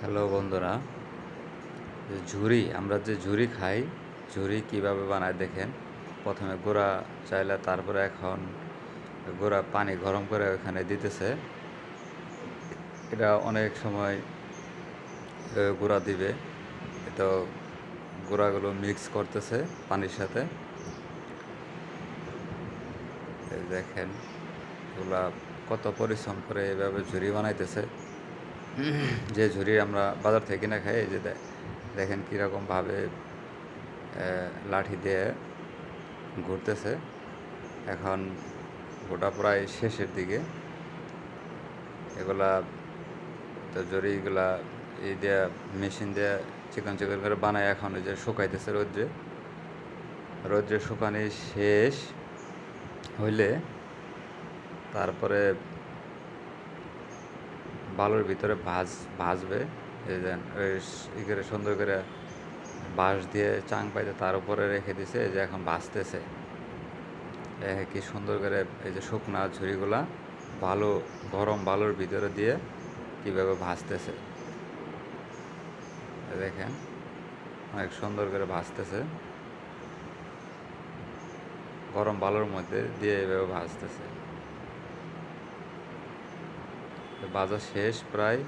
Hello বন্ধুরা, ঝুরি আমরা যে ঝুরি খাই, ঝুরি কিভাবে বানায় দেখেন। প্রথমে গুঁড়া চাইলে, তারপরে এখন গুঁড়া পানি গরম করে ওখানে দিতেছে। এটা অনেক সময় গুঁড়া দিবে, তো গুঁড়াগুলো মিক্স করতেছে পানির সাথে। এই দেখেন এগুলা কত পরিশ্রম করে এভাবে ঝুরি বানাইতেছে। যে ঝুরি আমরা বাজার থেকে কিনে খাই, এই যে দেখেন কীরকমভাবে লাঠি দিয়ে ঘুরতেছে। এখন গোটা প্রায় শেষের দিকে। এগুলা তো জরিগুলা এই দিয়ে মেশিন দিয়ে চিকন চিকন করে বানায়, এখন ওই যে শুকাইতেছে রোদ্রে। রোদ্রে শুকানি শেষ হইলে তারপরে বালুর ভিতরে ভাজবে। এই যে ই করে সুন্দর করে বাঁশ দিয়ে চাং পাইতে তার উপরে রেখে দিছে। এই যে এখন ভাজতেছে। কি সুন্দর করে এই যে শুকনা ঝুড়িগুলা ভালো গরম বালুর ভিতরে দিয়ে কীভাবে ভাজতেছে দেখেন, অনেক সুন্দর করে ভাজতেছে। গরম বালুর মধ্যে দিয়ে এভাবে ভাজতেছে। ভাজা শেষ প্রায়।